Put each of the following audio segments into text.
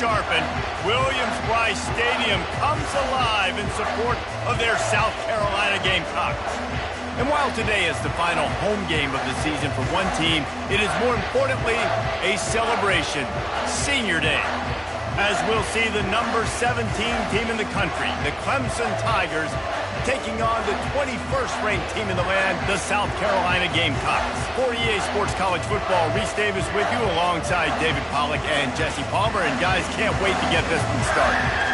sharpened, Williams-Brice Stadium comes alive in support of their South Carolina Gamecocks. And while today is the final home game of the season for one team, it is more importantly a celebration, Senior Day, as we'll see the number 17 team in the country, the Clemson Tigers, taking on the 21st ranked team in the land, the South Carolina Gamecocks. For EA Sports College Football, Reese Davis with you alongside David Pollack and Jesse Palmer. And guys, can't wait to get this one started.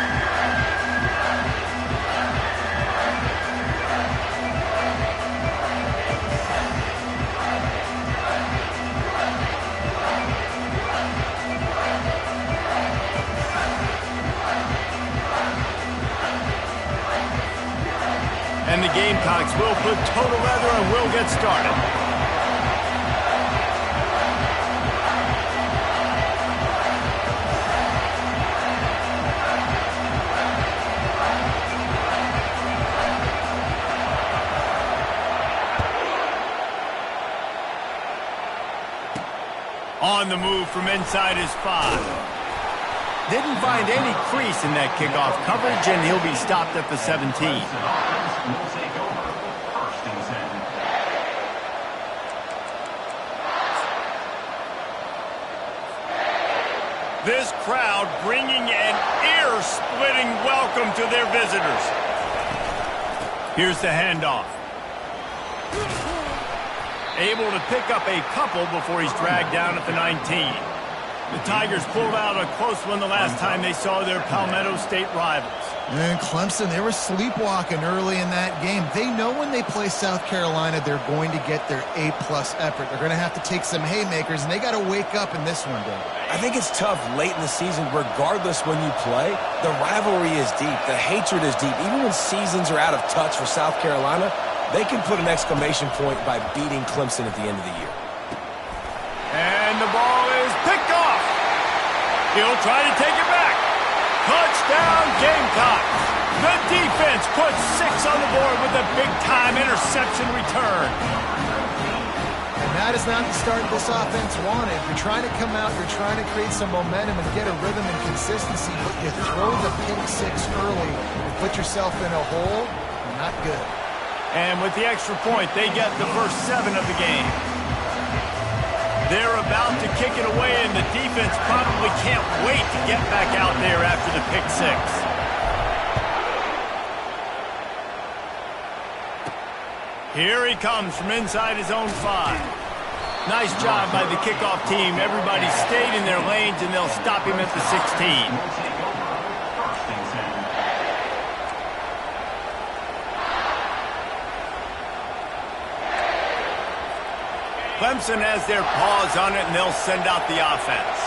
And the Gamecocks will put total leather and will get started. On the move from inside his 5. Didn't find any crease in that kickoff coverage, and he'll be stopped at the 17. This crowd bringing an ear-splitting welcome to their visitors. Here's the handoff. Able to pick up a couple before he's dragged down at the 19. The Tigers pulled out a close one the last time they saw their Palmetto State rivals. And Clemson, they were sleepwalking early in that game. They know when they play South Carolina, they're going to get their A-plus effort. They're going to have to take some haymakers, and they got to wake up in this one, Dave. I think it's tough late in the season, regardless when you play. The rivalry is deep. The hatred is deep. Even when seasons are out of touch for South Carolina, they can put an exclamation point by beating Clemson at the end of the year. And the ball is picked off. He'll try to take it back. Touchdown, Gamecocks. The defense puts 6 on the board with a big-time interception return. And that is not the start this offense wanted. You're trying to come out, you're trying to create some momentum and get a rhythm and consistency, but you throw the pick 6 early and put yourself in a hole. Not good. And with the extra point, they get the first 7 of the game. They're about to kick it away, and the defense probably can't wait to get back out there after the pick 6. Here he comes from inside his own 5. Nice job by the kickoff team. Everybody stayed in their lanes, and they'll stop him at the 16. Clemson has their paws on it, and they'll send out the offense.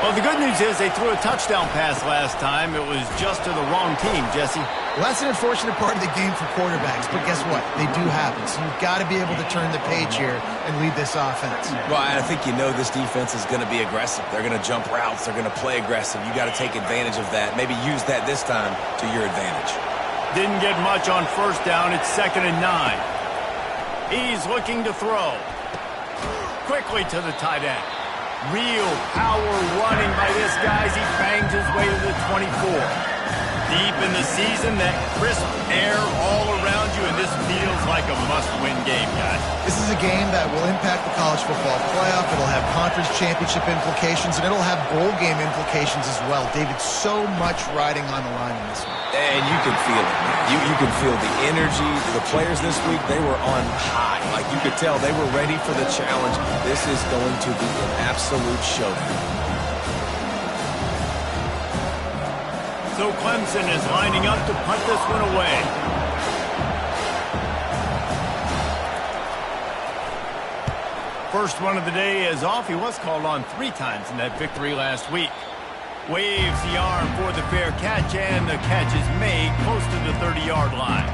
Well, the good news is they threw a touchdown pass last time. It was just to the wrong team, Jesse. Well, that's an unfortunate part of the game for quarterbacks, but guess what? They do happen. So you've got to be able to turn the page here and lead this offense. Well, I think you know this defense is going to be aggressive. They're going to jump routes. They're going to play aggressive. You got to take advantage of that. Maybe use that this time to your advantage. Didn't get much on first down. It's 2nd and 9. He's looking to throw. Quickly to the tight end. Real power running by this guy as he bangs his way to the 24. Deep in the season, that crisp air all around you, and this feels like a must-win game, guys. This is a game that will impact the college football playoff. It'll have conference championship implications, and it'll have bowl game implications as well. David, so much riding on the line in this one. And you can feel it, man. You can feel the energy. The players this week, they were on high. Like you could tell, they were ready for the challenge. This is going to be an absolute showdown. So Clemson is lining up to punt this one away. First one of the day is off. He was called on 3 times in that victory last week. Waves the arm for the fair catch, and the catch is made close to the 30-yard line.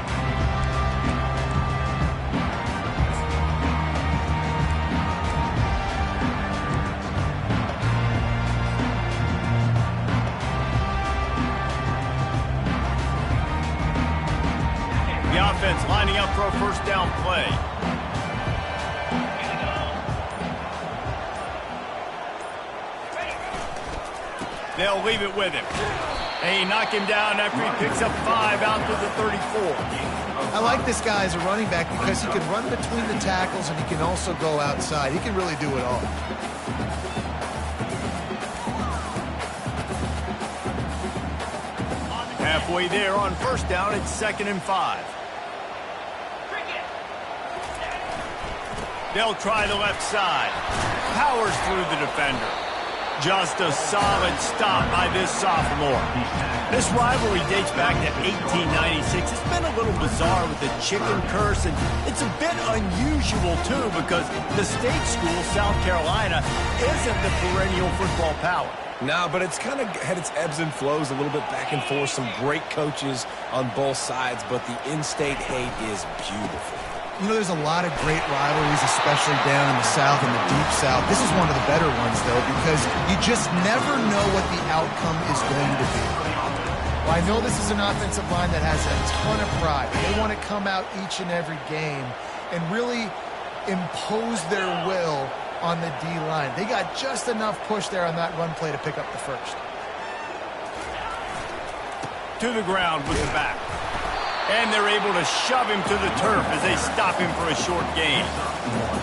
The offense lining up for a first down play. They'll leave it with him. They knock him down after he picks up 5 out to the 34. I like this guy as a running back because he can run between the tackles and he can also go outside. He can really do it all. Halfway there on first down, it's 2nd and 5. They'll try the left side. Powers through the defender. Just a solid stop by this sophomore. This rivalry dates back to 1896. It's been a little bizarre with the chicken curse, and it's a bit unusual, too, because the state school, South Carolina, isn't the perennial football power. No, but it's kind of had its ebbs and flows, a little bit back and forth, some great coaches on both sides, but the in-state hate is beautiful. You know, there's a lot of great rivalries, especially down in the South and the Deep South. This is one of the better ones, though, because you just never know what the outcome is going to be. Well, I know this is an offensive line that has a ton of pride. They want to come out each and every game and really impose their will on the D-line. They got just enough push there on that run play to pick up the first. To the ground with the back. And they're able to shove him to the turf as they stop him for a short gain.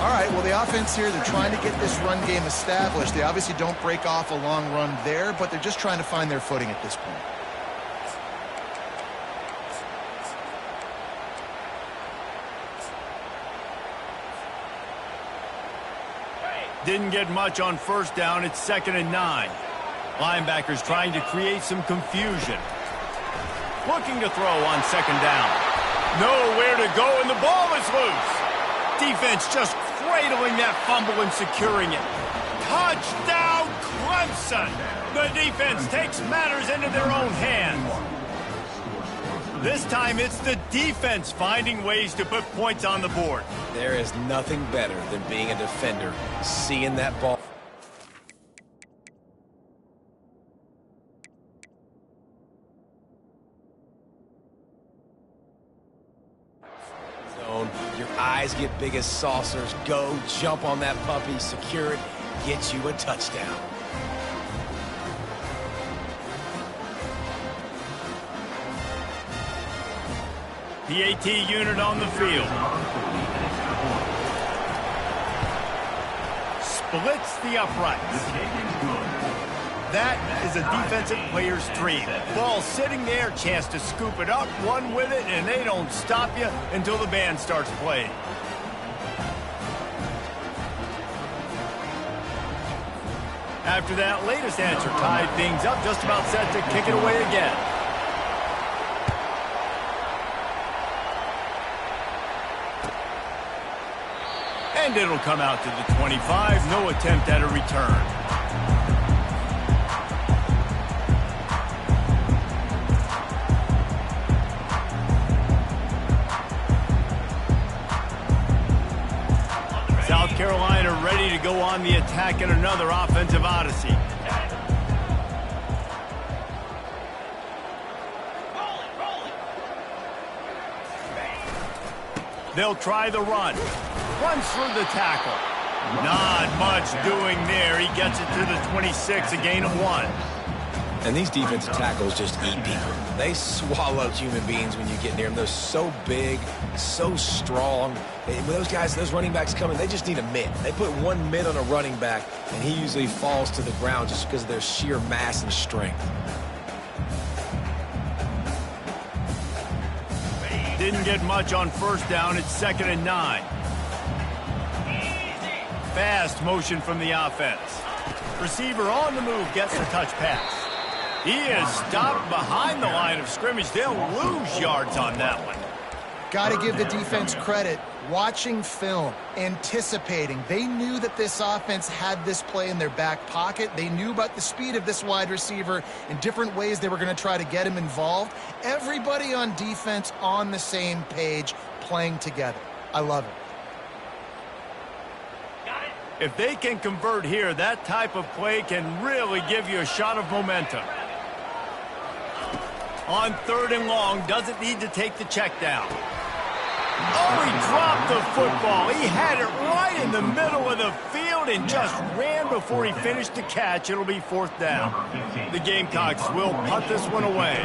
All right, well, the offense here, they're trying to get this run game established. They obviously don't break off a long run there, but they're just trying to find their footing at this point. Didn't get much on first down. It's 2nd and 9. Linebackers trying to create some confusion. Looking to throw on 2nd down. Nowhere to go, and the ball is loose. Defense just cradling that fumble and securing it. Touchdown, Clemson! The defense takes matters into their own hands. This time, it's the defense finding ways to put points on the board. There is nothing better than being a defender, seeing that ball. Your eyes get big as saucers. Go, jump on that puppy, secure it, get you a touchdown. PAT unit on the field. Splits the uprights. That is a defensive player's dream. Ball sitting there, chance to scoop it up, run with it, and they don't stop you until the band starts playing. After that latest answer tied things up, just about set to kick it away again. And it'll come out to the 25, no attempt at a return. South Carolina ready to go on the attack in another offensive odyssey. They'll try the run. Runs through the tackle. Not much doing there. He gets it to the 26, a gain of 1. And these defensive tackles just eat people. They swallow human beings when you get near them. They're so big, so strong. When those guys, those running backs come in, they just need a mitt. They put one mitt on a running back, and he usually falls to the ground just because of their sheer mass and strength. Didn't get much on first down. It's 2nd and 9. Fast motion from the offense. Receiver on the move gets the touch pass. He is stopped behind the line of scrimmage. They'll lose yards on that one. Got to give the defense credit. Watching film, anticipating. They knew that this offense had this play in their back pocket. They knew about the speed of this wide receiver and different ways they were going to try to get him involved. Everybody on defense on the same page, playing together. I love it. If they can convert here, that type of play can really give you a shot of momentum. On 3rd and long, doesn't need to take the check down. Oh, he dropped the football. He had it right in the middle of the field, out and just ran before he finished the catch. It'll be 4th down. The Gamecocks will punt this one away.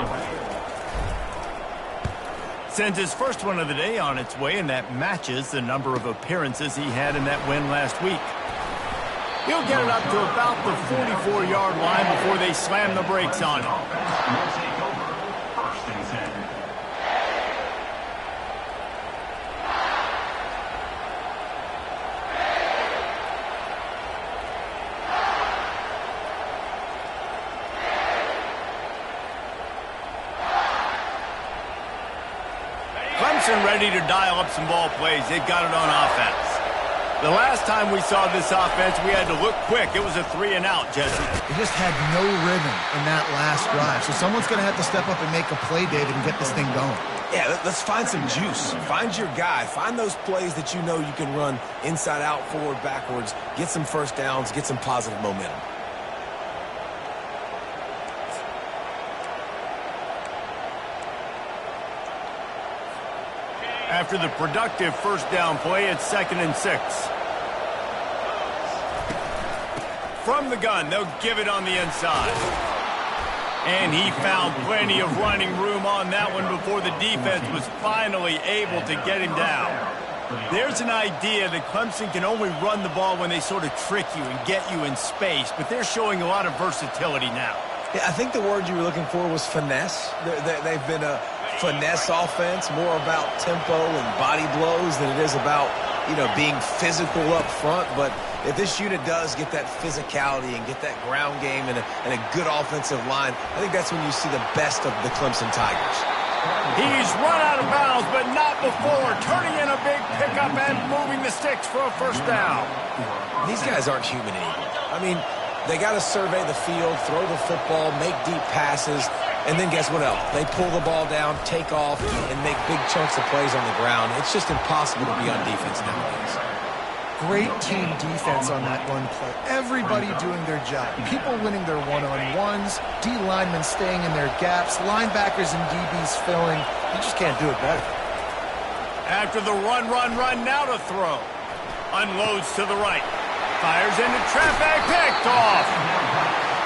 Sends his first one of the day on its way, and that matches the number of appearances he had in that win last week. He'll get it up to about the 44-yard line before they slam the brakes on him. Clemson ready to dial up some ball plays. They've got it on offense. The last time we saw this offense, we had to look quick. It was a 3-and-out, Jesse. They just had no rhythm in that last drive. So someone's going to have to step up and make a play, David, and get this thing going. Yeah, let's find some juice. Find your guy. Find those plays that you know you can run inside out, forward, backwards. Get some first downs. Get some positive momentum. After the productive first down play, it's 2nd and 6. From the gun, they'll give it on the inside. And he found plenty of running room on that one before the defense was finally able to get him down. There's an idea that Clemson can only run the ball when they sort of trick you and get you in space, but they're showing a lot of versatility now. Yeah, I think the word you were looking for was finesse. They've been a finesse offense, more about tempo and body blows than it is about, being physical up front. But if this unit does get that physicality and get that ground game and a good offensive line, I think that's when you see the best of the Clemson Tigers. He's run out of bounds, but not before. Turning in a big pickup and moving the sticks for a first down. These guys aren't human anymore. I mean, they got to survey the field, throw the football, make deep passes, and then guess what else? They pull the ball down, take off, and make big chunks of plays on the ground. It's just impossible to be on defense nowadays. Great team defense on that one play. Everybody doing their job. People winning their one-on-ones, D linemen staying in their gaps, linebackers and DBs filling. You just can't do it better. After the run, now to throw. Unloads to the right. Fires into traffic, picked off.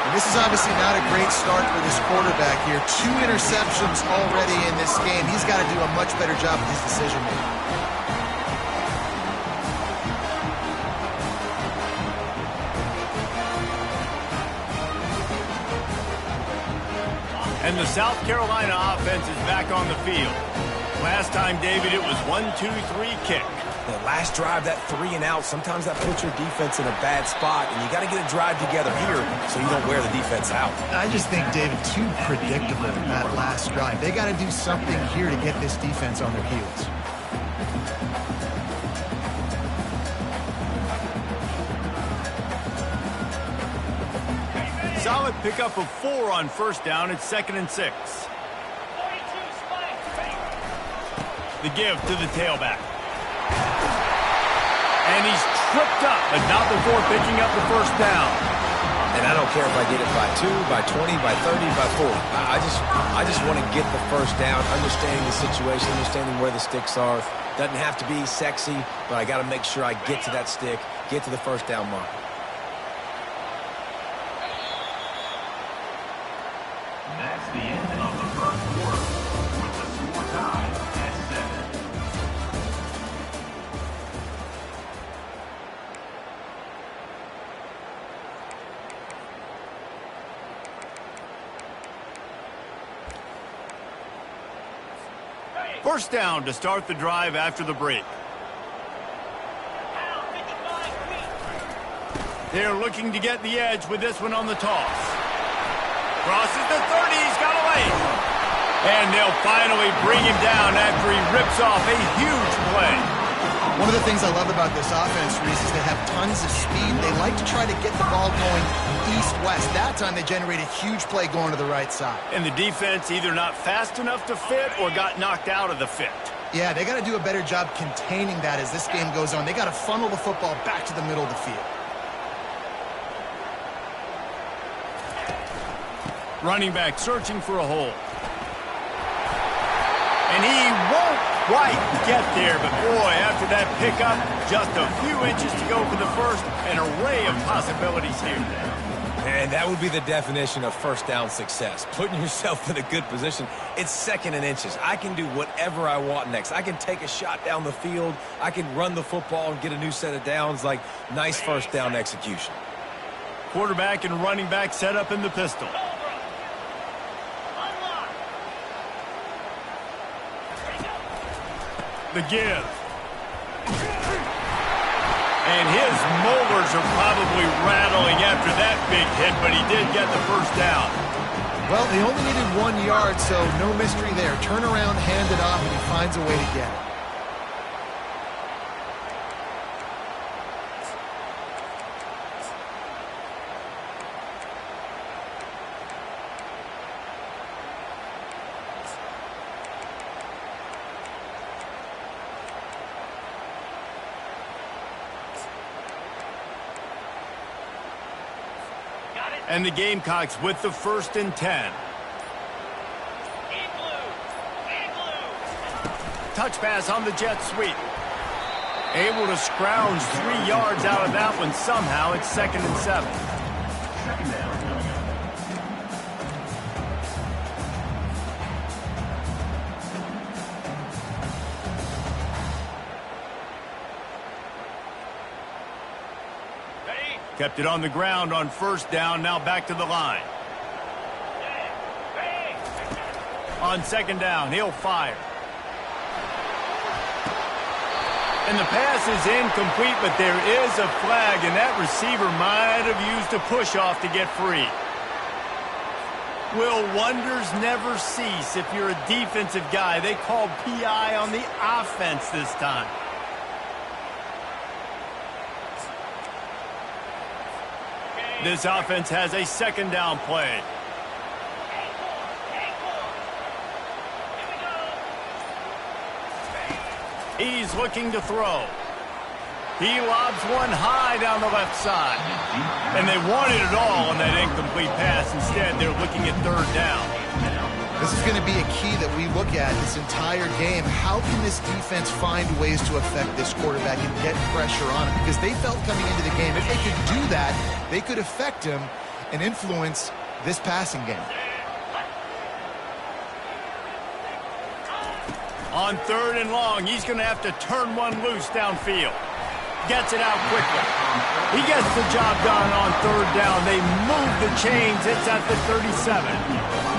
And this is obviously not a great start for this quarterback here. 2 interceptions already in this game. He's got to do a much better job with his decision-making. And the South Carolina offense is back on the field. Last time, David, it was 1-2-3 kick. The last drive, that 3-and-out, sometimes that puts your defense in a bad spot, and you got to get a drive together here so you don't wear the defense out. I just think, David, too predictable in that last drive. They got to do something here to get this defense on their heels. Solid pickup of 4 on first down. It's 2nd and 6. The give to the tailback. And he's tripped up, but not before picking up the first down. And I don't care if I get it by 2, by 20, by 30, by 40. I just want to get the first down, understanding the situation, understanding where the sticks are. Doesn't have to be sexy, but I got to make sure I get to that stick, get to the first down mark. That's the end of the first quarter, with the score tied at 7. First down to start the drive after the break. They're looking to get the edge with this one on the toss. Crosses the 30, he's got away. And they'll finally bring him down after he rips off a huge play. One of the things I love about this offense, Reese, is they have tons of speed. They like to try to get the ball going east-west. That time they generate a huge play going to the right side. And the defense either not fast enough to fit or got knocked out of the fit. Yeah, they got to do a better job containing that as this game goes on. They got to funnel the football back to the middle of the field. Running back searching for a hole. And he won't quite get there, but boy, after that pickup, just a few inches to go for the first. An array of possibilities here. And that would be the definition of first down success. Putting yourself in a good position. It's second and inches. I can do whatever I want next. I can take a shot down the field. I can run the football and get a new set of downs. Like, nice first down execution. Quarterback and running back set up in the pistol. The give. And his molars are probably rattling after that big hit, but he did get the first down. Well, they only needed 1 yard, so no mystery there. Turn around, hand it off, and he finds a way to get it. And the Gamecocks with the 1st and 10. Touch pass on the jet sweep. Able to scrounge 3 yards out of that one somehow. It's 2nd and 7. Kept it on the ground on 1st down, now back to the line. On 2nd down, he'll fire. And the pass is incomplete, but there is a flag, and that receiver might have used a push-off to get free. Will wonders never cease if you're a defensive guy? They called PI on the offense this time. This offense has a 2nd down play. He's looking to throw. He lobs one high down the left side. And they wanted it all on that incomplete pass. Instead, they're looking at 3rd down. This is going to be a key that we look at this entire game. How can this defense find ways to affect this quarterback and get pressure on him? Because they felt coming into the game, if they could do that, they could affect him and influence this passing game. On 3rd and long, he's going to have to turn one loose downfield. Gets it out quickly. He gets the job done on 3rd down. They move the chains. It's at the 37.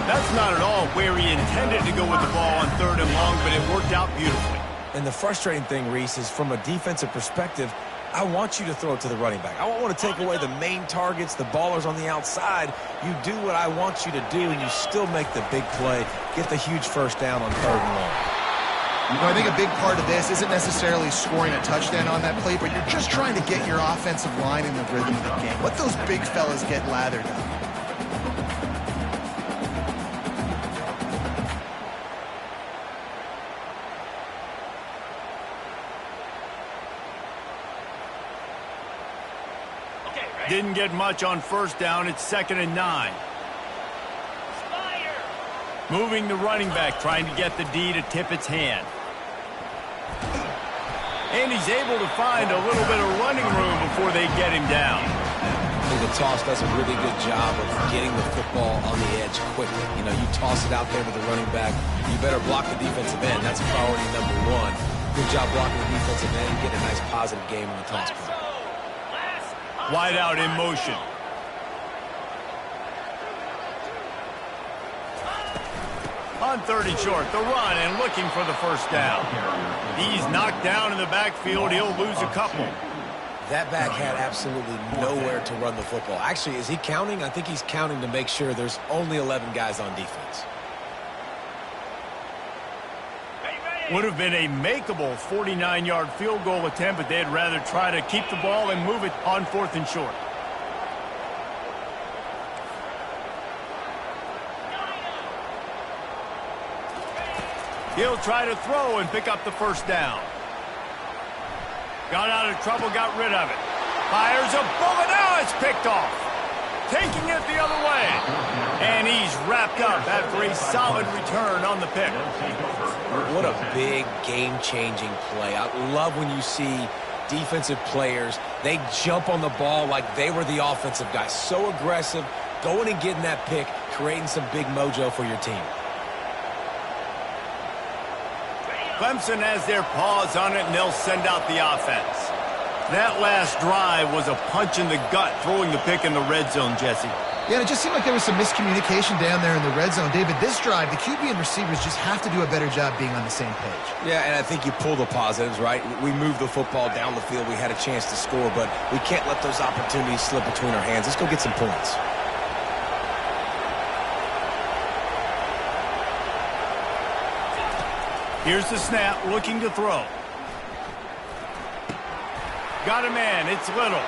That's not at all where he intended to go with the ball on 3rd and long, but it worked out beautifully. And the frustrating thing, Reese, is from a defensive perspective, I want you to throw it to the running back. I don't want to take away the main targets, the ballers on the outside. You do what I want you to do, and you still make the big play, get the huge first down on 3rd and long. You know, I think a big part of this isn't necessarily scoring a touchdown on that play, but you're just trying to get your offensive line in the rhythm of the game. Let those big fellas get lathered up. Didn't get much on 1st down. It's 2nd and 9. Moving the running back, trying to get the D to tip its hand. And he's able to find a little bit of running room before they get him down. I think the toss does a really good job of getting the football on the edge quickly. You know, you toss it out there to the running back. You better block the defensive end. That's priority #1. Good job blocking the defensive end, getting a nice positive game in the toss play. Wide out in motion. On 3rd and short, the run and looking for the first down. He's knocked down in the backfield. He'll lose a couple. That back had absolutely nowhere to run the football. Actually, is he counting? I think he's counting to make sure there's only 11 guys on defense. Would have been a makeable 49-yard field goal attempt, but they'd rather try to keep the ball and move it on 4th and short. He'll try to throw and pick up the first down. Got out of trouble, got rid of it. Fires a bullet. Now it's picked off. Taking it the other way. And he's wrapped up after a solid return on the pick. What a big game-changing play. I love when you see defensive players, they jump on the ball like they were the offensive guy. So aggressive, going and getting that pick, creating some big mojo for your team. Clemson has their paws on it, and they'll send out the offense. That last drive was a punch in the gut, throwing the pick in the red zone, Jesse. Yeah, it just seemed like there was some miscommunication down there in the red zone. David, this drive, the QB and receivers just have to do a better job being on the same page. Yeah, and I think you pull the positives, right? We moved the football down the field. We had a chance to score, but we can't let those opportunities slip between our hands. Let's go get some points. Here's the snap, looking to throw. Got a man, it's Little.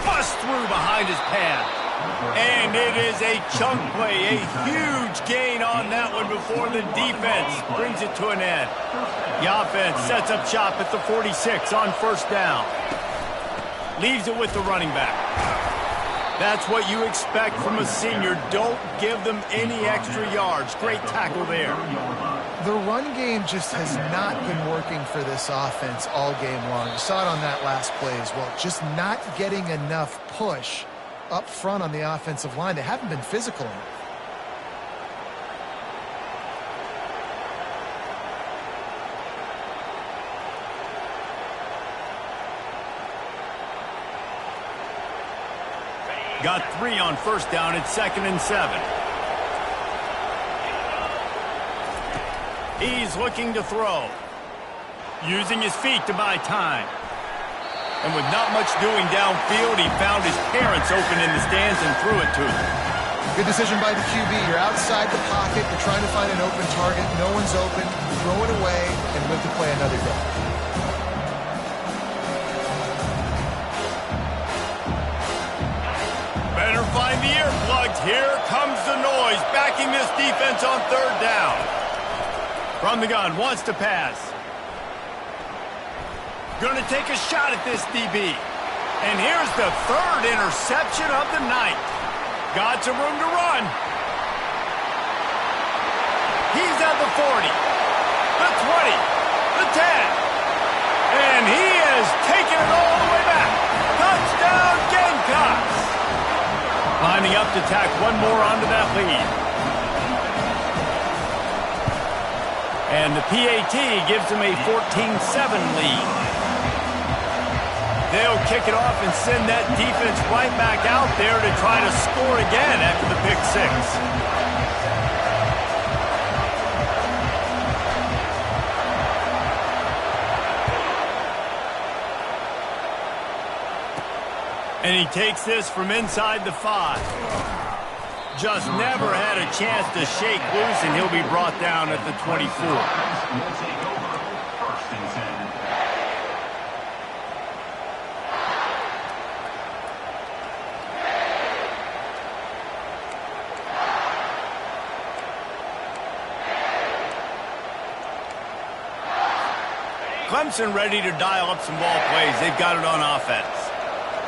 Bust through behind his pad. And it is a chunk play, a huge gain on that one before the defense brings it to an end. The offense sets up shop at the 46 on first down. Leaves it with the running back. That's what you expect from a senior. Don't give them any extra yards. Great tackle there. The run game just has not been working for this offense all game long. You saw it on that last play as well. Just not getting enough push up front on the offensive line. They haven't been physical enough. Got 3 on first down. It's 2nd and 7. He's looking to throw. Using his feet to buy time. And with not much doing downfield, he found his parents open in the stands and threw it to them. Good decision by the QB. You're outside the pocket. You're trying to find an open target. No one's open. Throw it away and live to play another day. Better find the earplugs. Here comes the noise, backing this defense on third down. From the gun, wants to pass. Going to take a shot at this DB. And here's the 3rd interception of the night. Got some room to run. He's at the 40, the 20, the 10. And he has taken it all the way back. Touchdown, Gamecocks. Lining up to tack one more onto that lead. And the PAT gives them a 14-7 lead. They'll kick it off and send that defense right back out there to try to score again after the pick 6. And he takes this from inside the 5. Just never had a chance to shake loose, and he'll be brought down at the 24. Clemson ready to dial up some ball plays. They've got it on offense.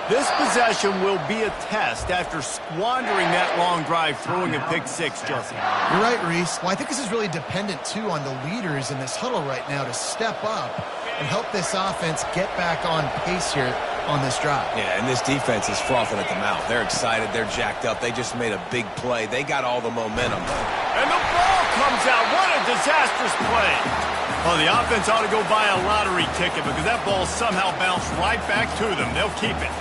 This possession will be a test after squandering that long drive, throwing a pick 6, Jesse. You're right, Reese. Well, I think this is really dependent, too, on the leaders in this huddle right now to step up and help this offense get back on pace here on this drive. Yeah, and this defense is frothing at the mouth. They're excited. They're jacked up. They just made a big play. They got all the momentum. And the ball comes out. What a disastrous play. Oh, the offense ought to go buy a lottery ticket because that ball somehow bounced right back to them. They'll keep it.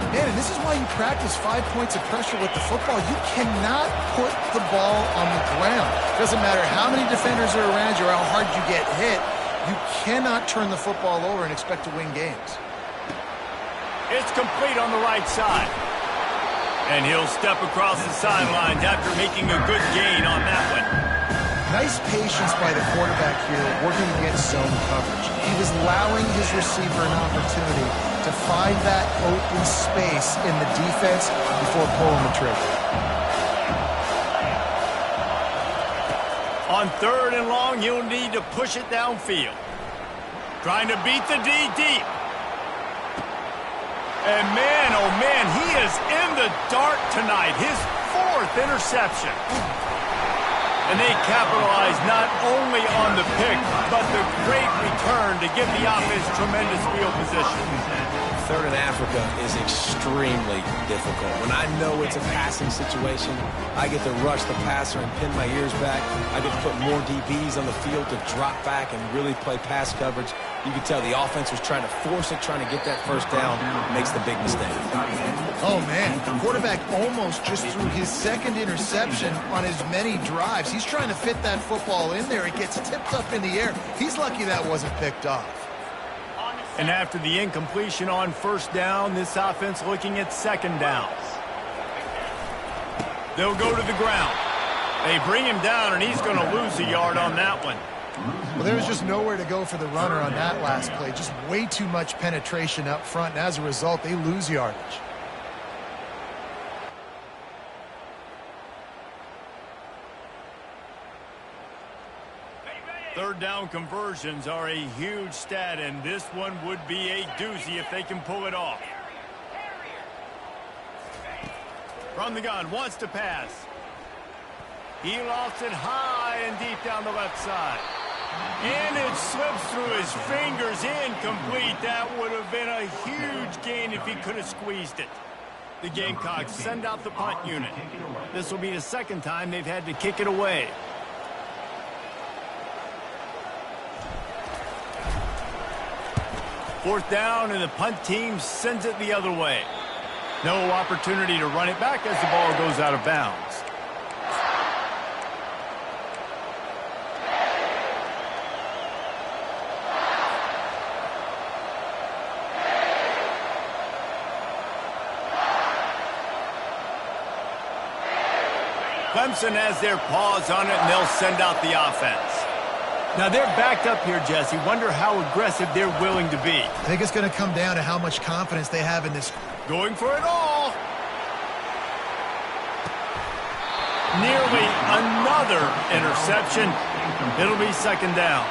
Man, and this is why you practice 5 points of pressure with the football. You cannot put the ball on the ground. Doesn't matter how many defenders are around you or how hard you get hit. You cannot turn the football over and expect to win games. It's complete on the right side. And he'll step across the sidelines after making a good gain on that one. Nice patience by the quarterback here working against zone coverage. He was allowing his receiver an opportunity to find that open space in the defense before pulling the trigger. On 3rd and long, he'll need to push it downfield. Trying to beat the D deep. And man, oh man, he is in the dark tonight. His 4th interception. And they capitalized not only on the pick, but the great return to give the offense tremendous field position. Third in Africa is extremely difficult. When I know it's a passing situation, I get to rush the passer and pin my ears back. I get to put more DBs on the field to drop back and really play pass coverage. You can tell the offense was trying to force it, trying to get that first down, makes the big mistake. Oh, man, the quarterback almost just threw his second interception on as many drives. He's trying to fit that football in there. It gets tipped up in the air. He's lucky that wasn't picked off. And after the incompletion on first down, this offense looking at second down. They'll go to the ground. They bring him down, and he's going to lose a yard on that one. Well, there was just nowhere to go for the runner on that last play. Just way too much penetration up front, and as a result, they lose yardage. Third down conversions are a huge stat, and this one would be a doozy if they can pull it off. From the gun, wants to pass. He lost it high and deep down the left side. And it slips through his fingers, incomplete. That would have been a huge gain if he could have squeezed it. The Gamecocks send out the punt unit. This will be the second time they've had to kick it away. Fourth down, and the punt team sends it the other way. No opportunity to run it back as the ball goes out of bounds. Clemson has their paws on it, and they'll send out the offense. Now, they're backed up here, Jesse. Wonder how aggressive they're willing to be. I think it's going to come down to how much confidence they have in this. Going for it all. Nearly another interception. It'll be second down.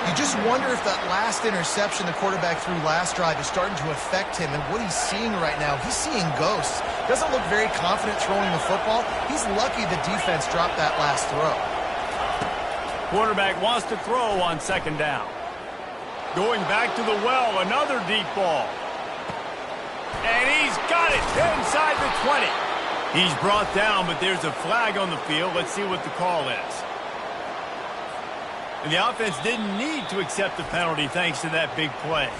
You just wonder if that last interception the quarterback threw last drive is starting to affect him and what he's seeing right now. He's seeing ghosts. Doesn't look very confident throwing the football. He's lucky the defense dropped that last throw. Quarterback wants to throw on second down. Going back to the well, another deep ball. And he's got it inside the 20. He's brought down, but there's a flag on the field. Let's see what the call is. And the offense didn't need to accept the penalty thanks to that big play.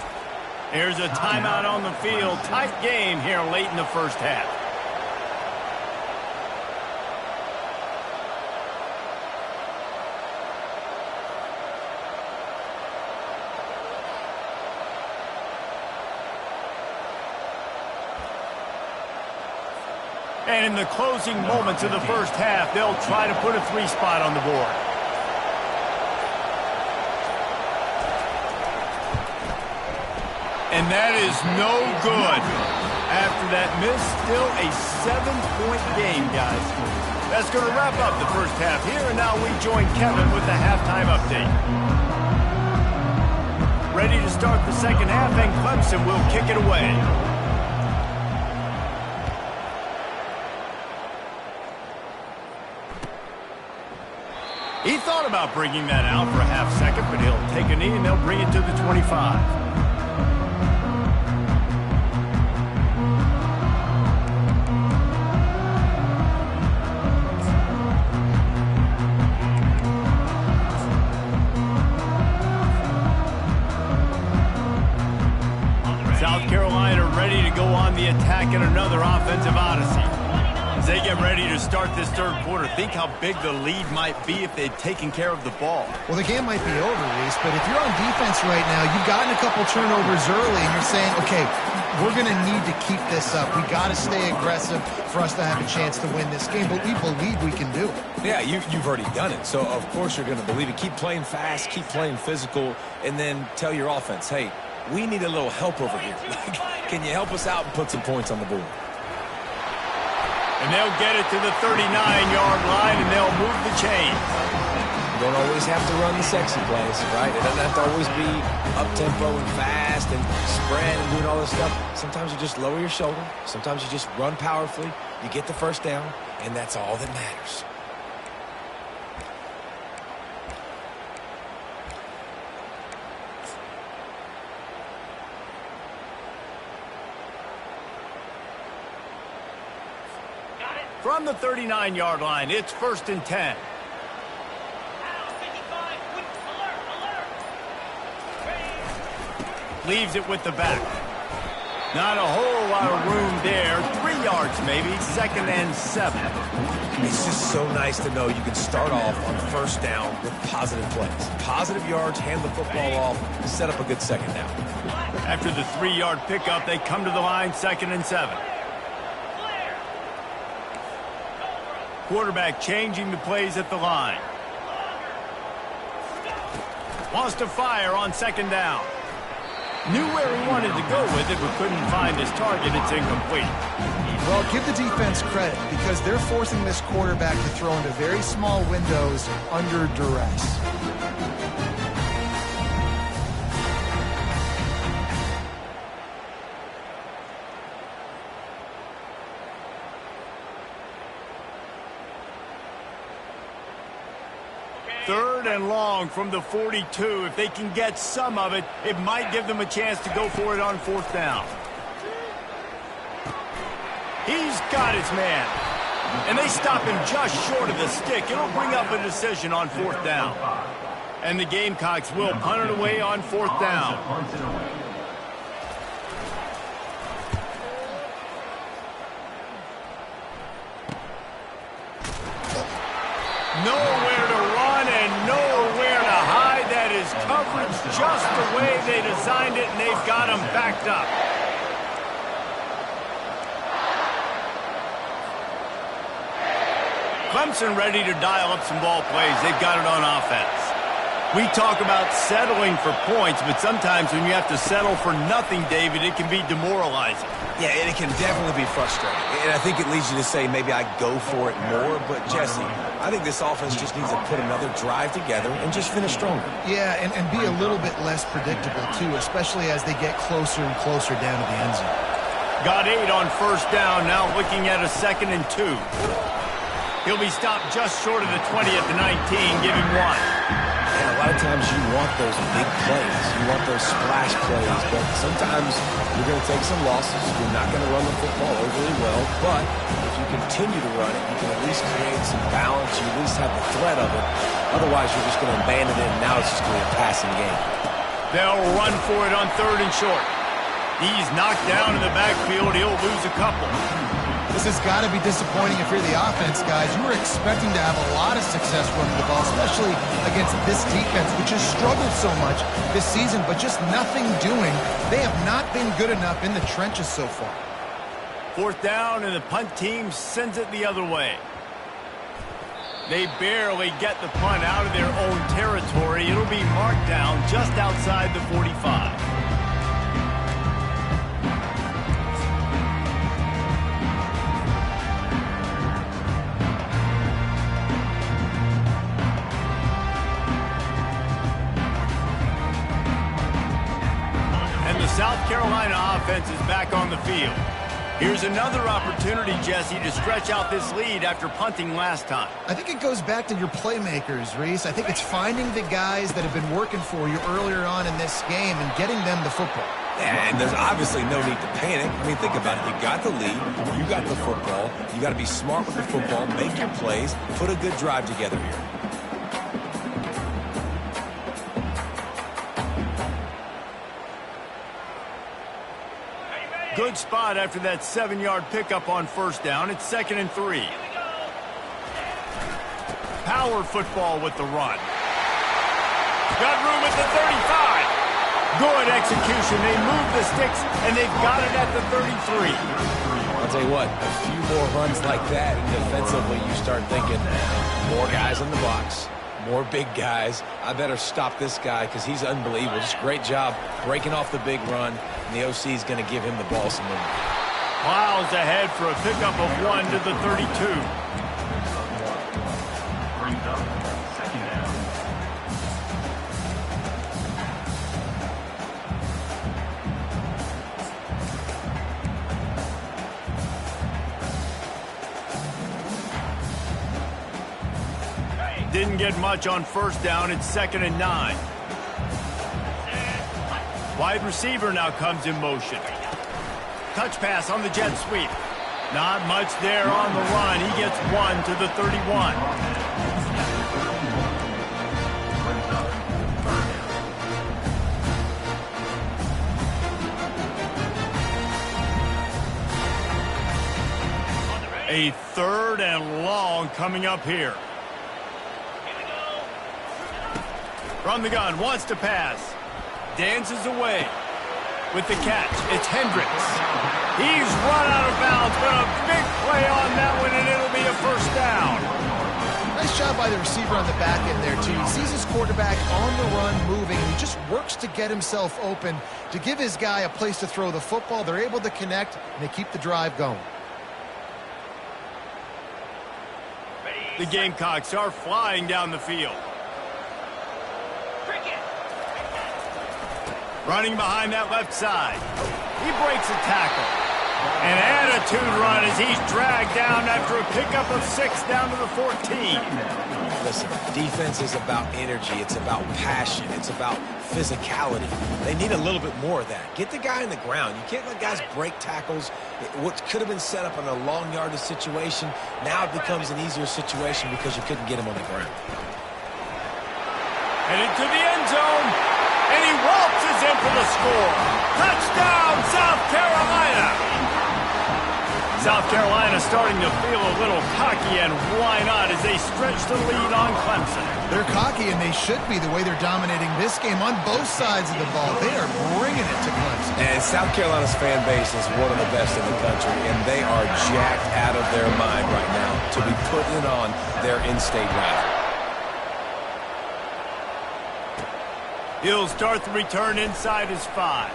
There's a timeout on the field. Tight game here late in the first half. And in the closing moments of the first half, they'll try to put a 3-spot on the board. And that is no good. After that miss, still a 7-point game, guys. That's going to wrap up the first half here, and now we join Kevin with the halftime update. Ready to start the second half, and Clemson will kick it away. He thought about bringing that out for a half second, but he'll take a knee and they'll bring it to the 25. South Carolina ready to go on the attack in another offensive odyssey. As they get ready to start this third quarter, think how big the lead might be if they'd taken care of the ball. Well, the game might be over, Reese, but if you're on defense right now, you've gotten a couple turnovers early, and you're saying, okay, we're going to need to keep this up. We got to stay aggressive for us to have a chance to win this game, but we believe we can do it. Yeah, you've already done it, so of course you're going to believe it. Keep playing fast, keep playing physical, and then tell your offense, hey, we need a little help over here. Can you help us out and put some points on the board? And they'll get it to the 39-yard line, and they'll move the chains. You don't always have to run the sexy plays, right? It doesn't have to always be up-tempo and fast and spread and doing all this stuff. Sometimes you just lower your shoulder. Sometimes you just run powerfully. You get the first down, and that's all that matters. From the 39-yard line, it's 1st and 10. Leaves it with the back. Not a whole lot of room there. 3 yards maybe. 2nd and 7. It's just so nice to know you can start off on 1st down with positive plays. Positive yards, hand the football off, set up a good 2nd down. After the 3-yard pickup, they come to the line, 2nd and 7. Quarterback changing the plays at the line. Wants to fire on 2nd down. Knew where he wanted to go with it, but couldn't find his target. It's incomplete. Well, give the defense credit because they're forcing this quarterback to throw into very small windows under duress. Third and long from the 42. If they can get some of it, it might give them a chance to go for it on 4th down. He's got his man. And they stop him just short of the stick. It'll bring up a decision on 4th down. And the Gamecocks will punt it away on 4th down. Nowhere to run and nowhere to hide. That is coverage just the way they designed it, and they've got him backed up. Clemson ready to dial up some ball plays. They've got it on offense. We talk about settling for points, but sometimes when you have to settle for nothing, David, it can be demoralizing. Yeah, and it can definitely be frustrating. And I think it leads you to say maybe I go for it more. But, Jesse, I think this offense just needs to put another drive together and just finish stronger. Yeah, and be a little bit less predictable, too, especially as they get closer and closer down to the end zone. Got 8 on 1st down, now looking at a 2nd and 2. He'll be stopped just short of the 20 at the 19, give him 1. And a lot of times you want those big plays. You want those splash plays. But sometimes you're going to take some losses. You're not going to run the football overly well. But if you continue to run it, you can at least create some balance. You at least have the threat of it. Otherwise, you're just going to abandon it, and now it's just going to be a passing game. They'll run for it on 3rd and short. He's knocked down in the backfield. He'll lose a couple. This has got to be disappointing if you're the offense, guys. You were expecting to have a lot of success running the ball, especially against this defense, which has struggled so much this season, but just nothing doing. They have not been good enough in the trenches so far. 4th down, and the punt team sends it the other way. They barely get the punt out of their own territory. It'll be marked down just outside the 45. South Carolina offense is back on the field. Here's another opportunity, Jesse, to stretch out this lead after punting last time. I think it goes back to your playmakers, Reese. I think it's finding the guys that have been working for you earlier on in this game and getting them the football. Yeah, and there's obviously no need to panic. I mean, think about it. You got the lead. You got the football. You got to be smart with the football, make your plays, put a good drive together here. Good spot after that 7-yard pickup on 1st down. It's 2nd and 3. Power football with the run. Got room at the 35. Good execution. They move the sticks, and they've got it at the 33. I'll tell you what, a few more runs like that, and defensively you start thinking, more guys in the box, more big guys. I better stop this guy because he's unbelievable. Just great job breaking off the big run. And the OC is going to give him the ball some movement. Miles ahead for a pickup of 1 to the 32. Brings up 2nd down. Didn't get much on 1st down. It's 2nd and 9. Wide receiver now comes in motion. Touch pass on the jet sweep. Not much there on the run. He gets 1 to the 31. A 3rd and long coming up here. From the gun, wants to pass. Dances away with the catch. It's Hendricks. He's run out of bounds, but a big play on that one, and it'll be a 1st down. Nice job by the receiver on the back end there, too. He sees his quarterback on the run moving, and he just works to get himself open to give his guy a place to throw the football. They're able to connect, and they keep the drive going. The Gamecocks are flying down the field. Running behind that left side. He breaks a tackle. An attitude run as he's dragged down after a pickup of 6 down to the 14. Listen, defense is about energy. It's about passion. It's about physicality. They need a little bit more of that. Get the guy in the ground. You can't let guys break tackles. What could have been set up in a long yardage situation, now it becomes an easier situation because you couldn't get him on the ground. Headed to the end zone. And he waltzes in for the score. Touchdown, South Carolina! South Carolina starting to feel a little cocky, and why not, as they stretch the lead on Clemson. They're cocky, and they should be the way they're dominating this game on both sides of the ball. They are bringing it to Clemson. And South Carolina's fan base is one of the best in the country, and they are jacked out of their mind right now to be putting it on their in-state rival. He'll start the return inside his 5.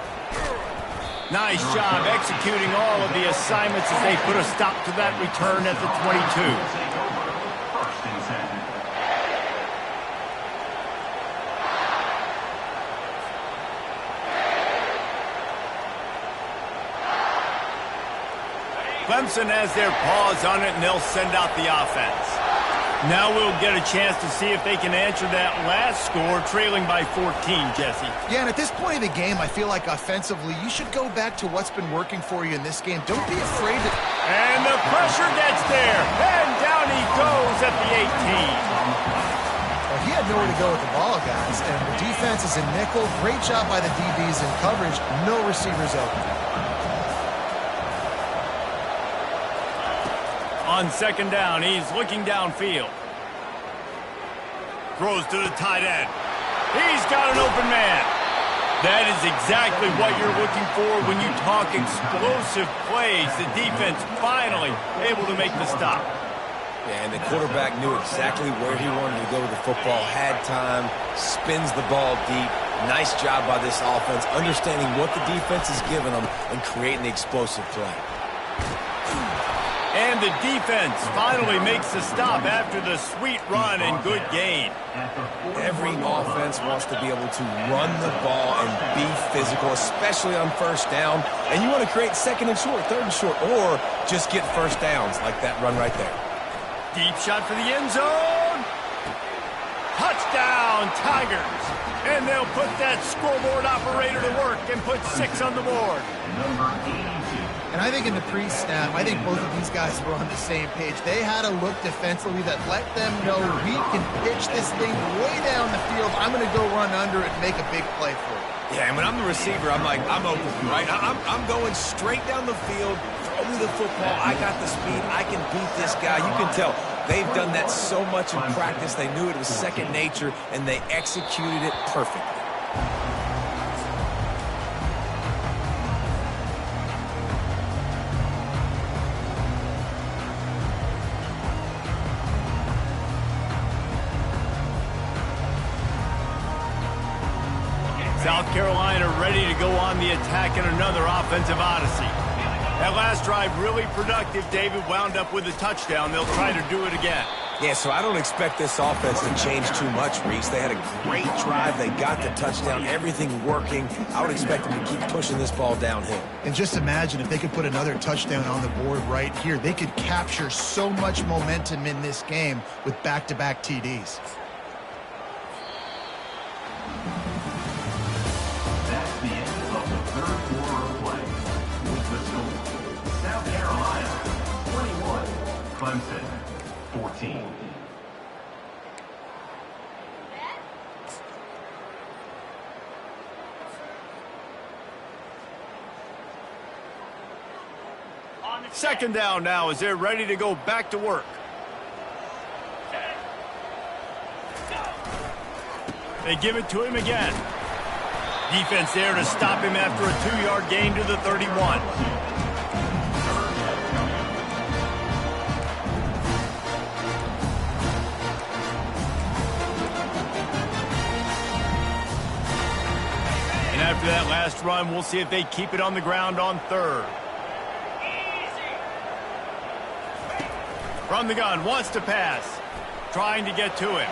Nice job executing all of the assignments as they put a stop to that return at the 22. Clemson has their paws on it, and they'll send out the offense. Now we'll get a chance to see if they can answer that last score, trailing by 14, Jesse. Yeah, and at this point of the game, I feel like offensively, you should go back to what's been working for you in this game. Don't be afraid to... And the pressure gets there, and down he goes at the 18. Well, he had nowhere to go with the ball, guys, and the defense is in nickel. Great job by the DBs in coverage. No receivers open. On 2nd down, he's looking downfield. Throws to the tight end. He's got an open man. That is exactly what you're looking for when you talk explosive plays. The defense finally able to make the stop. Yeah, and the quarterback knew exactly where he wanted to go with the football, had time, spins the ball deep. Nice job by this offense, understanding what the defense is giving them and creating the explosive play. And the defense finally makes the stop after the sweet run and good gain. Every offense wants to be able to run the ball and be physical, especially on 1st down. And you want to create 2nd and short, 3rd and short, or just get 1st downs like that run right there. Deep shot for the end zone. Touchdown, Tigers. And they'll put that scoreboard operator to work and put 6 on the board. And I think in the pre-snap, I think both of these guys were on the same page. They had a look defensively that let them know we can pitch this thing way down the field. I'm going to go run under it and make a big play for it. Yeah, and when I'm the receiver, I'm like, I'm open, right? I'm going straight down the field, throw me the football. I got the speed. I can beat this guy. You can tell they've done that so much in practice. They knew it was second nature, and they executed it perfectly. South Carolina ready to go on the attack in another offensive odyssey. That last drive really productive. David wound up with a touchdown. They'll try to do it again. Yeah, so I don't expect this offense to change too much, Reese. They had a great drive. They got the touchdown. Everything working. I would expect them to keep pushing this ball downhill. And just imagine if they could put another touchdown on the board right here. They could capture so much momentum in this game with back-to-back TDs. That's the end of the 3rd quarter of play. With the score, South Carolina Clemson, 14. Second down now as they're ready to go back to work. They give it to him again. Defense there to stop him after a 2-yard gain to the 31. And after that last run, we'll see if they keep it on the ground on third. From the gun, wants to pass. Trying to get to him.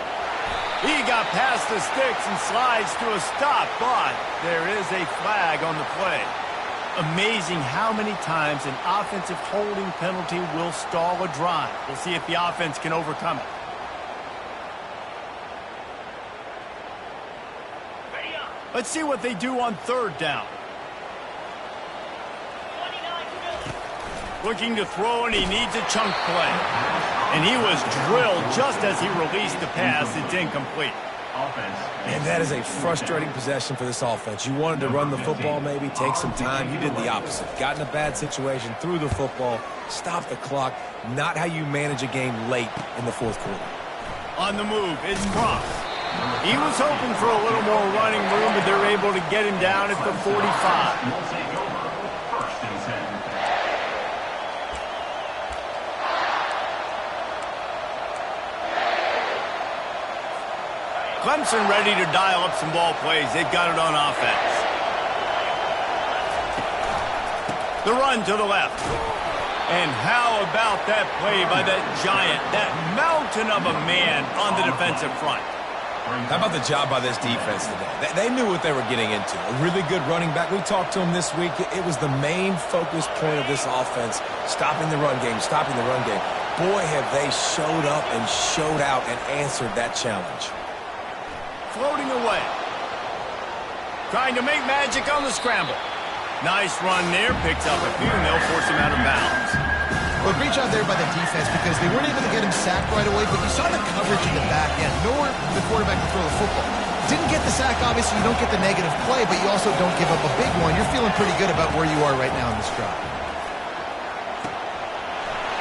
He got past the sticks and slides to a stop, but there is a flag on the play. Amazing how many times an offensive holding penalty will stall a drive. We'll see if the offense can overcome it. Let's see what they do on third down. Looking to throw, and he needs a chunk play. And he was drilled just as he released the pass. It's incomplete. And that is a frustrating possession for this offense. You wanted to run the football, maybe take some time. You did the opposite. Got in a bad situation, threw the football, stopped the clock. Not how you manage a game late in the fourth quarter. On the move, it's Cross. He was hoping for a little more running room, but they're able to get him down at the 45. Clemson ready to dial up some ball plays. They've got it on offense. The run to the left. And how about that play by that giant, that mountain of a man on the defensive front? How about the job by this defense today? They knew what they were getting into. A really good running back. We talked to him this week. It was the main focus point of this offense, stopping the run game, stopping the run game. Boy, have they showed up and showed out and answered that challenge. Floating away. Trying to make magic on the scramble. Nice run there. Picks up a few, and they'll force him out of bounds. Well, great job there by the defense because they weren't able to get him sacked right away, but you saw the coverage in the back end. Nowhere the quarterback to throw the football. Didn't get the sack, obviously. You don't get the negative play, but you also don't give up a big one. You're feeling pretty good about where you are right now in this drive.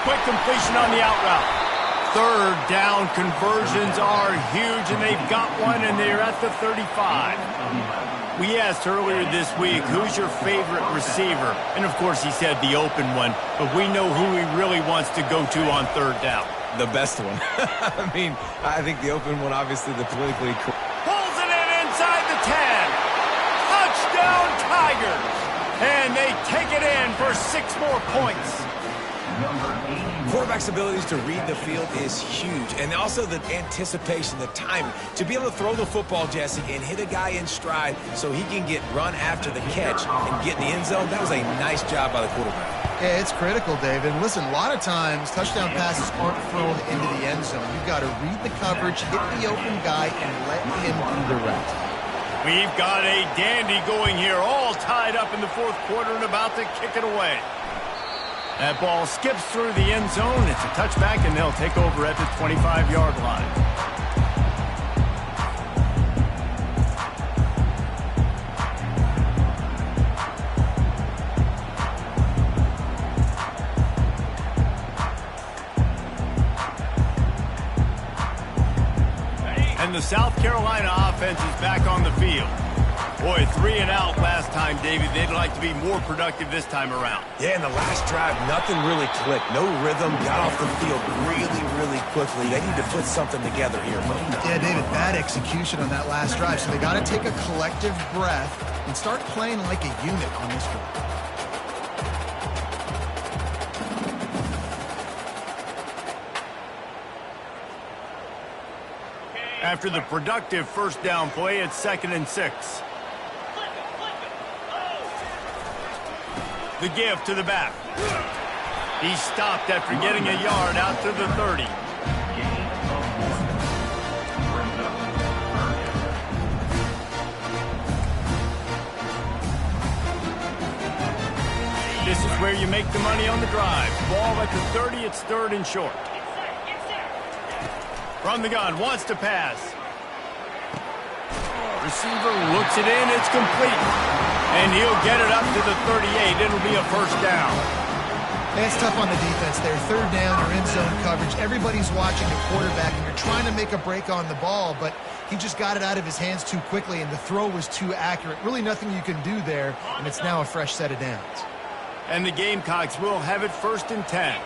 Quick completion on the out route. Third down conversions are huge, and they've got one, and they're at the 35. We asked earlier this week, who's your favorite receiver? And, of course, he said the open one, but we know who he really wants to go to on third down. The best one. I mean, I think the open one, obviously, the politically correct. Pulls it in inside the 10. Touchdown, Tigers. And they take it in for 6 more points. Quarterback's abilities to read the field is huge, and also the anticipation, the timing. To be able to throw the football, Jesse, and hit a guy in stride so he can get run after the catch and get in the end zone, that was a nice job by the quarterback. Yeah, it's critical, David. And listen, a lot of times touchdown passes aren't thrown into the end zone. You've got to read the coverage, hit the open guy, and let him do the rest. We've got a dandy going here, all tied up in the fourth quarter and about to kick it away. That ball skips through the end zone. It's a touchback, and they'll take over at the 25-yard line. And the South Carolina offense is back on the field. Boy, 3 and out last time, David. They'd like to be more productive this time around. Yeah, in the last drive, nothing really clicked. No rhythm, got off the field really quickly. They need to put something together here. Yeah, David, bad execution on that last drive. So they got to take a collective breath and start playing like a unit on this one. After the productive first down play, it's 2nd and 6. The give to the back. He stopped after getting a yard out to the 30. This is where you make the money on the drive. Ball at the 30, it's 3rd and short. From the gun, wants to pass. Receiver looks it in, it's complete. And he'll get it up to the 38. It'll be a first down. And it's tough on the defense there. Third down, you're in zone coverage. Everybody's watching the quarterback, and you're trying to make a break on the ball, but he just got it out of his hands too quickly, and the throw was too accurate. Really nothing you can do there, and it's now a fresh set of downs. And the Gamecocks will have it 1st and 10.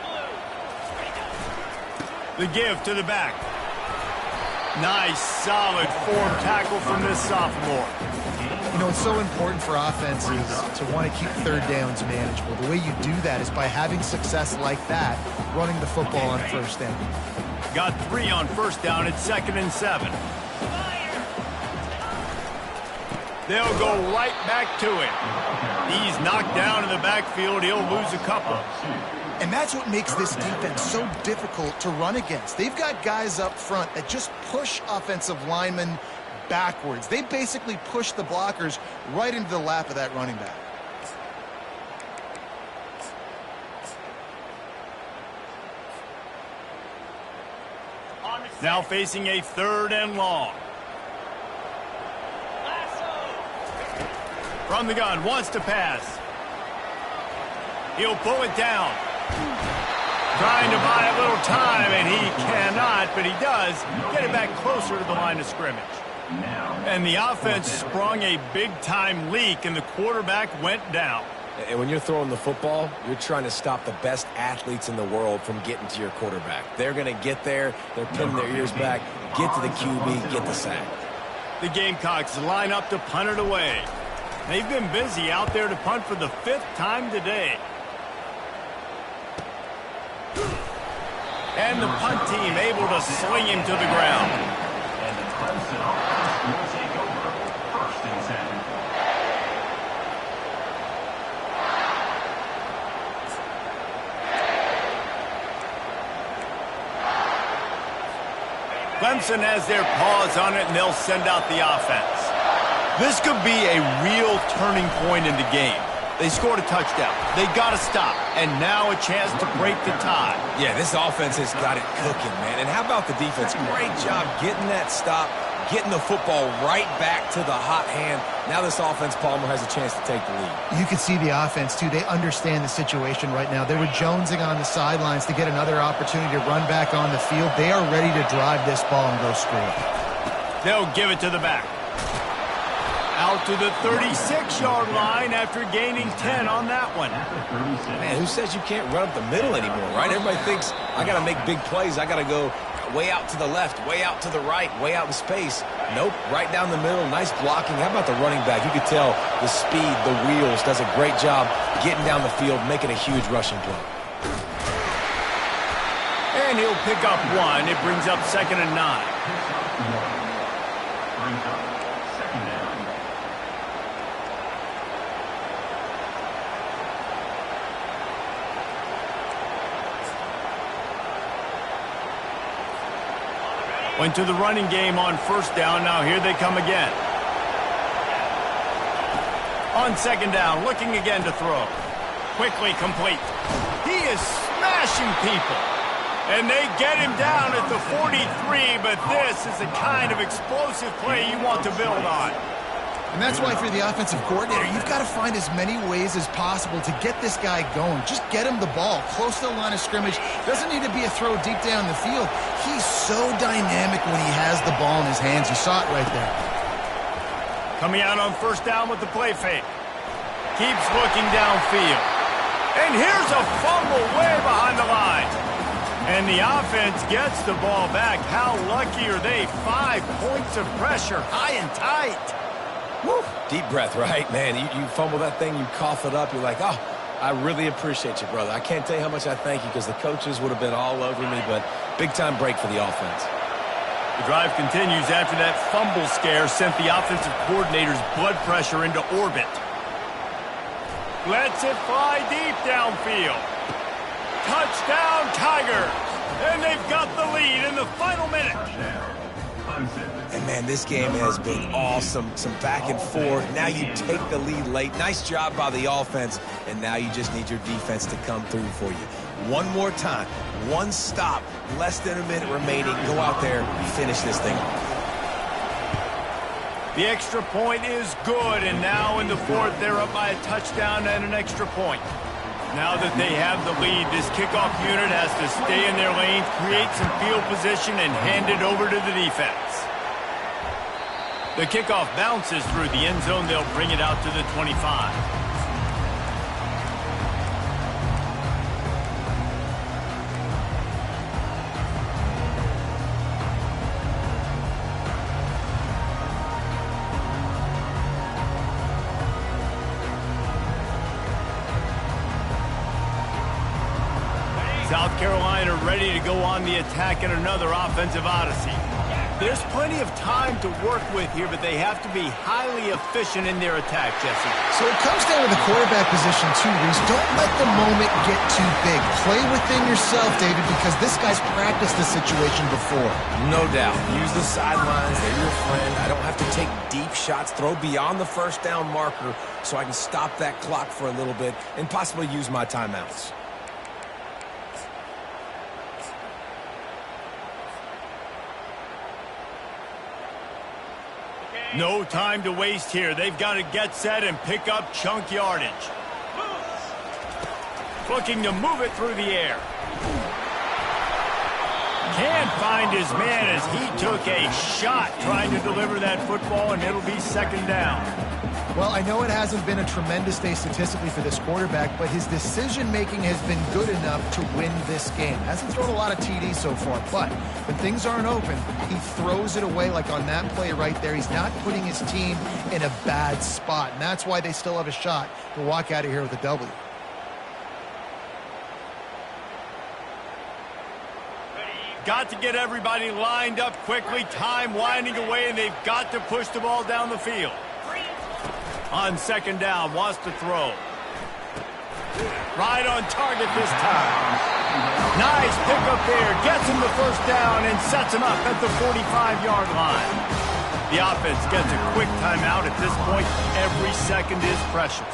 The give to the back. Nice, solid form tackle from this sophomore. You know, it's so important for offenses to want to keep third downs manageable. The way you do that is by having success like that, running the football on first down. Got 3 on first down at 2nd and 7. They'll go right back to it. He's knocked down in the backfield. He'll lose a couple. And that's what makes this defense so difficult to run against. They've got guys up front that just push offensive linemen backwards. They basically push the blockers right into the lap of that running back. Now facing a 3rd and long. From the gun, wants to pass. He'll pull it down. Trying to buy a little time, and he cannot, but he does get it back closer to the line of scrimmage. And the offense sprung a big-time leak, and the quarterback went down. And when you're throwing the football, you're trying to stop the best athletes in the world from getting to your quarterback. They're going to get there. They're pinning their ears back, get to the QB, get the sack. The Gamecocks line up to punt it away. They've been busy out there to punt for the 5th time today. And the punt team able to swing him to the ground. And the Clemson offense will take over 1st and 10. Clemson has their paws on it, and they'll send out the offense. This could be a real turning point in the game. They scored a touchdown. They got to stop. And now a chance to break the tie. Yeah, this offense has got it cooking, man. And how about the defense? Great job getting that stop, getting the football right back to the hot hand. Now this offense, Palmer, has a chance to take the lead. You can see the offense, too. They understand the situation right now. They were jonesing on the sidelines to get another opportunity to run back on the field. They are ready to drive this ball and go score. They'll give it to the back. Out to the 36-yard line after gaining 10 on that one. Man, who says you can't run up the middle anymore, right? Everybody thinks, I got to make big plays. I got to go way out to the left, way out to the right, way out in space. Nope, right down the middle. Nice blocking. How about the running back? You could tell the speed, the wheels, does a great job getting down the field, making a huge rushing play. And he'll pick up 1. It brings up 2nd and 9. Went to the running game on first down. Now here they come again. On 2nd down, looking again to throw. Quickly complete. He is smashing people. And they get him down at the 43, but this is the kind of explosive play you want to build on. And that's why, for the offensive coordinator, you've got to find as many ways as possible to get this guy going. Just get him the ball close to the line of scrimmage. Doesn't need to be a throw deep down the field. He's so dynamic when he has the ball in his hands. You saw it right there. Coming out on first down with the play fake. Keeps looking downfield. And here's a fumble way behind the line. And the offense gets the ball back. How lucky are they? 5 points of pressure, high and tight. Woo. Deep breath, right? Man, you fumble that thing, you cough it up, you're like, oh, I really appreciate you, brother. I can't tell you how much I thank you because the coaches would have been all over me, but big-time break for the offense. The drive continues after that fumble scare sent the offensive coordinator's blood pressure into orbit. Lets it fly deep downfield. Touchdown, Tigers! And they've got the lead in the final minute. And, man, this game has been awesome. Some back and forth. Now you take the lead late. Nice job by the offense. And now you just need your defense to come through for you. One more time. One stop. Less than a minute remaining. Go out there, finish this thing. The extra point is good, and now in the fourth, they're up by a touchdown and an extra point. Now that they have the lead, this kickoff unit has to stay in their lanes, create some field position, and hand it over to the defense. The kickoff bounces through the end zone. They'll bring it out to the 25. South Carolina ready to go on the attack in another offensive odyssey. There's plenty of time to work with here, but they have to be highly efficient in their attack, Jesse. So it comes down to the quarterback position too, Reese. Don't let the moment get too big. Play within yourself, David, because this guy's practiced this situation before. No doubt. Use the sidelines. They're your friend. I don't have to take deep shots. Throw beyond the first down marker so I can stop that clock for a little bit and possibly use my timeouts. No time to waste here. They've got to get set and pick up chunk yardage. Looking to move it through the air. Can't find his man as he took a shot trying to deliver that football, and it'll be second down. Well, I know it hasn't been a tremendous day statistically for this quarterback, but his decision-making has been good enough to win this game. Hasn't thrown a lot of TDs so far, but when things aren't open, he throws it away like on that play right there. He's not putting his team in a bad spot, and that's why they still have a shot to walk out of here with a W. Got to get everybody lined up quickly. Time winding away, and they've got to push the ball down the field. On second down, wants to throw. Right on target this time. Nice pickup there. Gets him the first down and sets him up at the 45-yard line. The offense gets a quick timeout. At this point, every second is precious.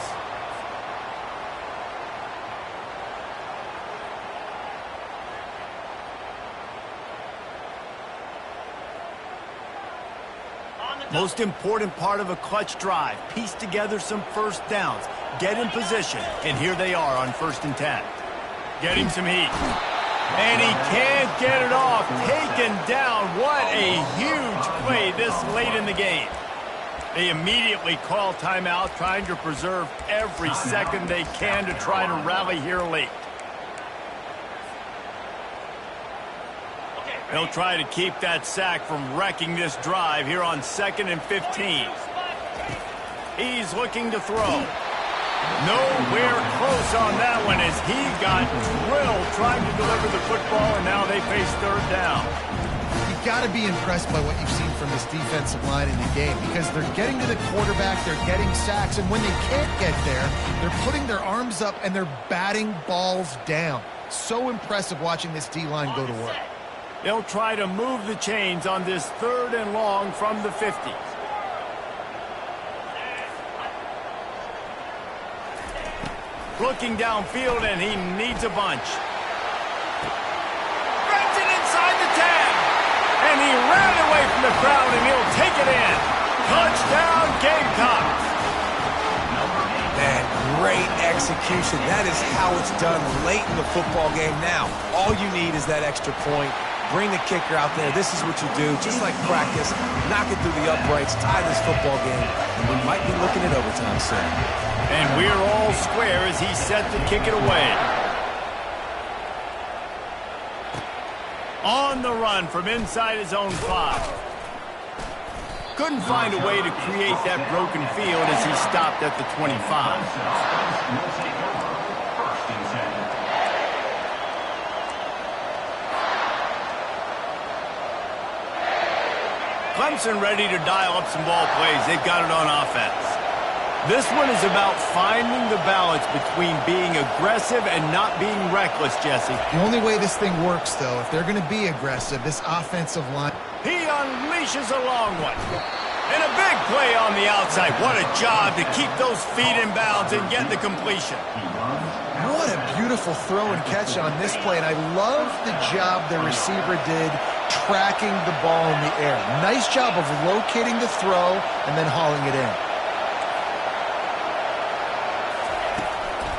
Most important part of a clutch drive. Piece together some first downs. Get in position. And here they are on 1st and 10. Getting some heat. And he can't get it off. Taken down. What a huge play this late in the game. They immediately call timeout, trying to preserve every second they can to try to rally here late. They'll try to keep that sack from wrecking this drive here on 2nd and 15. He's looking to throw. Nowhere close on that one as he got drilled trying to deliver the football, and now they face 3rd down. You've got to be impressed by what you've seen from this defensive line in the game because they're getting to the quarterback, they're getting sacks, and when they can't get there, they're putting their arms up and they're batting balls down. So impressive watching this D-line go to work. They'll try to move the chains on this 3rd and long from the 50. Looking downfield, and he needs a bunch. Brings it inside the 10. And he ran away from the crowd, and he'll take it in. Touchdown, Gamecocks. Man, great execution. That is how it's done late in the football game. Now, all you need is that extra point. Bring the kicker out there. This is what you do. Just like practice, knock it through the uprights, tie this football game, and we might be looking at overtime soon. And we're all square as he's set to kick it away. On the run from inside his own 5. Couldn't find a way to create that broken field as he stopped at the 25. Clemson ready to dial up some ball plays. They've got it on offense. This one is about finding the balance between being aggressive and not being reckless, Jesse. The only way this thing works, though, if they're going to be aggressive, this offensive line. He unleashes a long one. And a big play on the outside. What a job to keep those feet in bounds and get the completion. What a beautiful beautiful throw and catch on this play, and I love the job the receiver did tracking the ball in the air. Nice job of locating the throw and then hauling it in.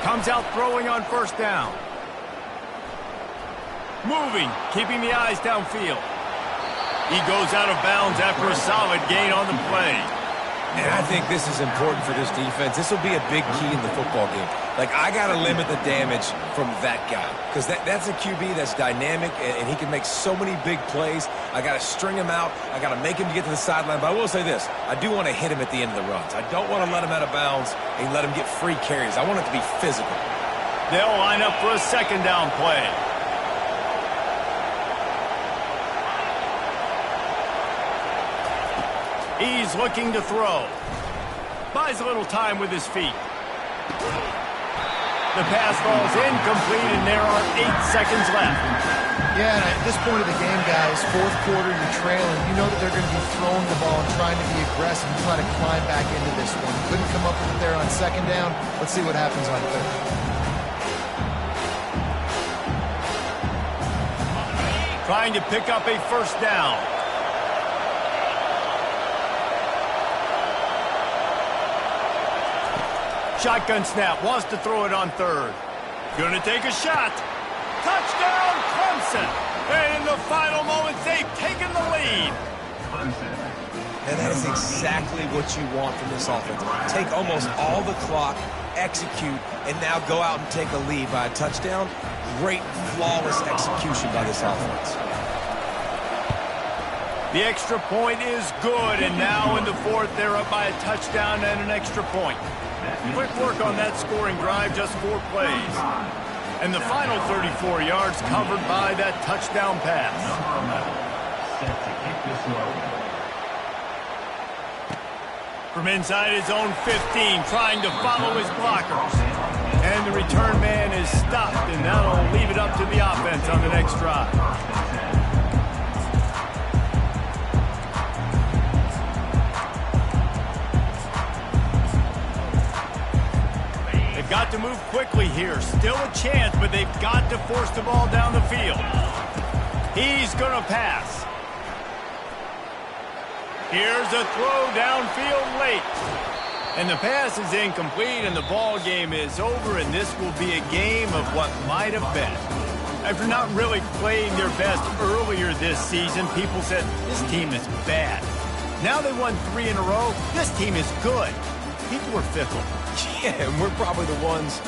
Comes out throwing on first down. Moving, keeping the eyes downfield. He goes out of bounds after a solid gain on the play. And I think this is important for this defense. This will be a big key in the football game. Like, I got to limit the damage from that guy because that's a QB that's dynamic, and he can make so many big plays. I got to string him out. I got to make him get to the sideline. But I will say this. I do want to hit him at the end of the runs. I don't want to let him out of bounds and let him get free carries. I want it to be physical. They'll line up for a second down play. He's looking to throw. Buys a little time with his feet. The pass falls incomplete, and there are 8 seconds left. Yeah, and at this point of the game, guys, fourth quarter, you're trailing. You know that they're going to be throwing the ball and trying to be aggressive and try to climb back into this one. Couldn't come up with it there on second down. Let's see what happens on third. Trying to pick up a first down. Shotgun snap, wants to throw it on third. Gonna take a shot. Touchdown, Clemson! And in the final moments, they've taken the lead. And that is exactly what you want from this offense. Take almost all the clock, execute, and now go out and take a lead by a touchdown. Great, flawless execution by this offense. The extra point is good, and now in the fourth, they're up by a touchdown and an extra point. Quick work on that scoring drive, just 4 plays. And the final 34 yards covered by that touchdown pass. From inside his own 15, trying to follow his blockers. And the return man is stopped, and that'll leave it up to the offense on the next drive. Got to move quickly here. Still a chance, but they've got to force the ball down the field. He's going to pass. Here's a throw downfield late. And the pass is incomplete, and the ball game is over, and this will be a game of what might have been. After not really playing their best earlier this season, people said, this team is bad. Now they won 3 in a row. This team is good. People were fickle. Yeah, and we're probably the ones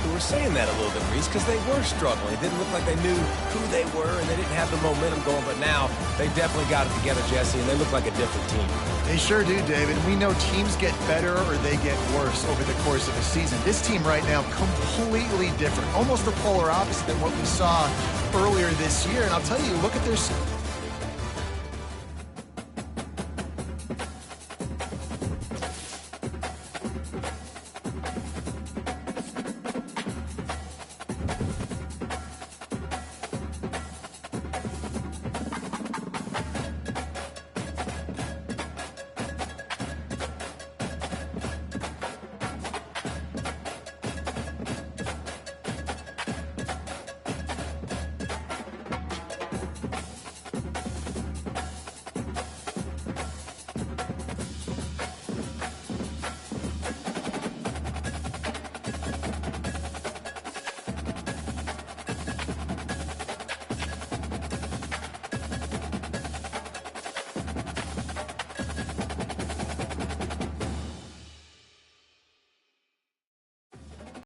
who were saying that a little bit, Reese, because they were struggling. It didn't look like they knew who they were, and they didn't have the momentum going. But now they definitely got it together, Jesse, and they look like a different team. They sure do, David. We know teams get better or they get worse over the course of a season. This team right now, completely different. Almost the polar opposite than what we saw earlier this year. And I'll tell you, look at their